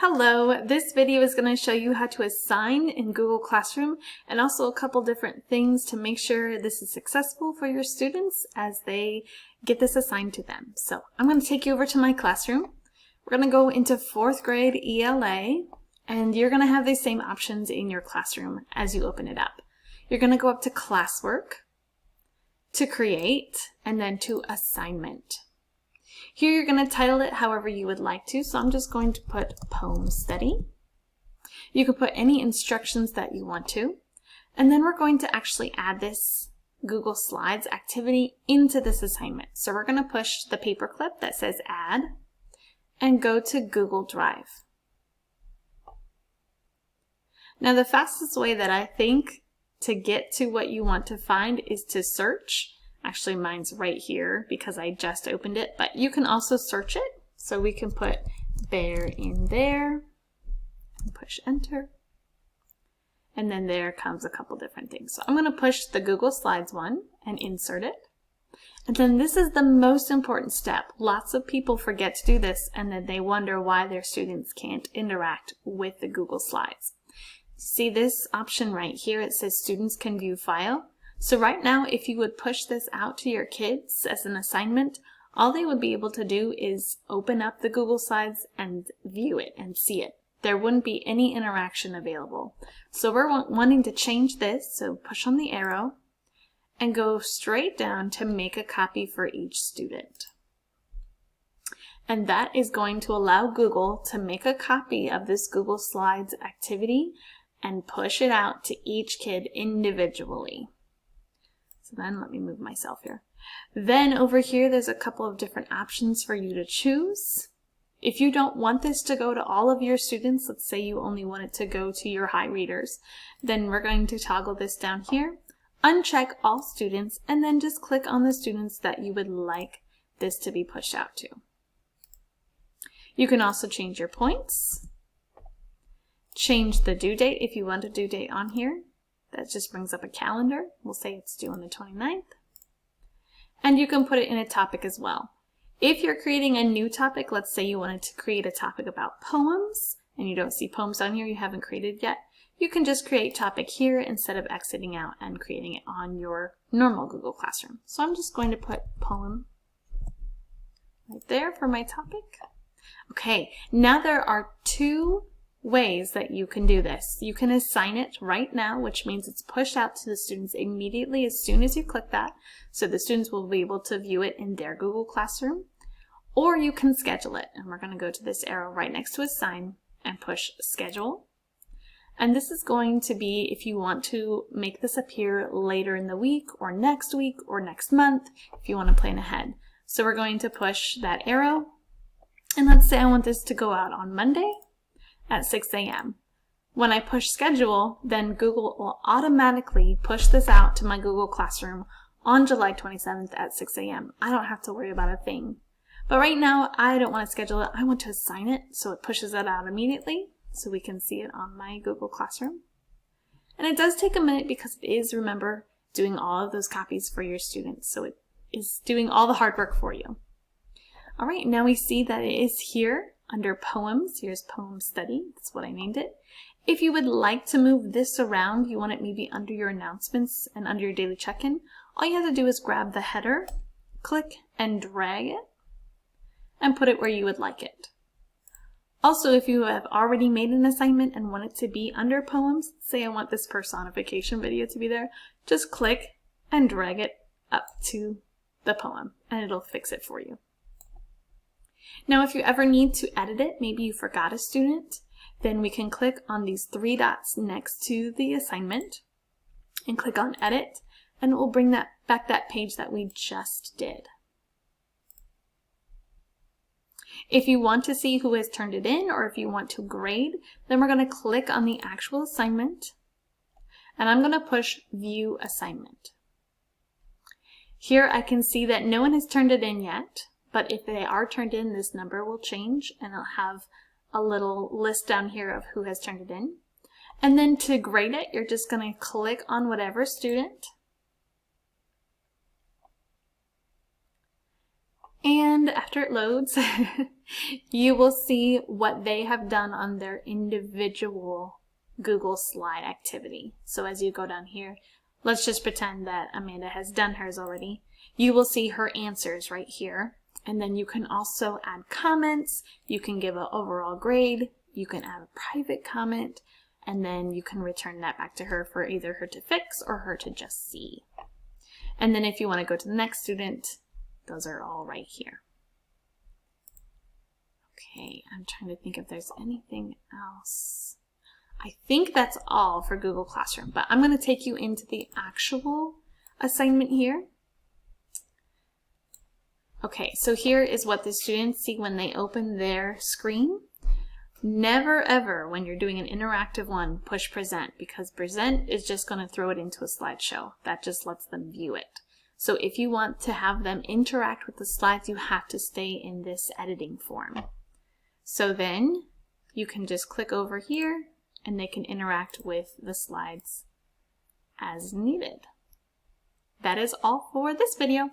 Hello, this video is going to show you how to assign in Google Classroom and also a couple different things to make sure this is successful for your students as they get this assigned to them. So I'm going to take you over to my classroom. We're going to go into 4th grade ELA and you're going to have these same options in your classroom as you open it up. You're going to go up to Classwork, to Create, and then to Assignment. Here you're going to title it however you would like to, so I'm just going to put Poem Study. You can put any instructions that you want to, and then we're going to actually add this Google Slides activity into this assignment. So we're going to push the paperclip that says Add and go to Google Drive. Now the fastest way that I think to get to what you want to find is to search. Actually, mine's right here because I just opened it, but you can also search it. So we can put bear in there and push enter. And then there comes a couple different things. So I'm going to push the Google Slides one and insert it. And then this is the most important step. Lots of people forget to do this and then they wonder why their students can't interact with the Google Slides. See this option right here? It says students can view file. So right now, if you would push this out to your kids as an assignment, all they would be able to do is open up the Google Slides and view it and see it. There wouldn't be any interaction available. So we're wanting to change this, so push on the arrow and go straight down to make a copy for each student. And that is going to allow Google to make a copy of this Google Slides activity and push it out to each kid individually. So then let me move myself here. Then over here, there's a couple of different options for you to choose. If you don't want this to go to all of your students, let's say you only want it to go to your high readers, then we're going to toggle this down here, uncheck all students, and then just click on the students that you would like this to be pushed out to. You can also change your points, change the due date if you want a due date on here. That just brings up a calendar. We'll say it's due on the 29th. And you can put it in a topic as well. If you're creating a new topic, let's say you wanted to create a topic about poems, and you don't see poems on here, you haven't created yet, you can just create topic here instead of exiting out and creating it on your normal Google Classroom. So I'm just going to put poem right there for my topic. Okay, now there are two ways that you can do this. You can assign it right now, which means it's pushed out to the students immediately as soon as you click that, so the students will be able to view it in their Google Classroom, or you can schedule it, and we're going to go to this arrow right next to assign and push schedule. And this is going to be if you want to make this appear later in the week or next month, if you want to plan ahead. So we're going to push that arrow, and let's say I want this to go out on Monday at 6 a.m. When I push schedule, then Google will automatically push this out to my Google Classroom on July 27th at 6 a.m. I don't have to worry about a thing. But right now, I don't want to schedule it. I want to assign it, so it pushes it out immediately so we can see it on my Google Classroom. And it does take a minute because it is, remember, doing all of those copies for your students. So it is doing all the hard work for you. All right, now we see that it is here under Poems. Here's Poem Study. That's what I named it. If you would like to move this around, you want it maybe under your announcements and under your daily check-in, all you have to do is grab the header, click and drag it, and put it where you would like it. Also, if you have already made an assignment and want it to be under Poems, say I want this personification video to be there, just click and drag it up to the poem and it'll fix it for you. Now, if you ever need to edit it, maybe you forgot a student, then we can click on these 3 dots next to the assignment and click on Edit, and it will bring back that page that we just did. If you want to see who has turned it in, or if you want to grade, then we're going to click on the actual assignment, and I'm going to push View Assignment. Here I can see that no one has turned it in yet. But if they are turned in, this number will change and it'll have a little list down here of who has turned it in. And then to grade it, you're just going to click on whatever student And after it loads, you will see what they have done on their individual Google slide activity. So as you go down here, let's just pretend that Amanda has done hers already. You will see her answers right here. And then you can also add comments. You can give an overall grade. You can add a private comment. And then you can return that back to her for either her to fix or her to just see. And then if you want to go to the next student, those are all right here. Okay, I'm trying to think if there's anything else. I think that's all for Google Classroom, but I'm going to take you into the actual assignment here. Okay, so here is what the students see when they open their screen. Never ever, when you're doing an interactive one, push present, because present is just going to throw it into a slideshow. That just lets them view it. So if you want to have them interact with the slides, you have to stay in this editing form. So then you can just click over here and they can interact with the slides as needed. That is all for this video.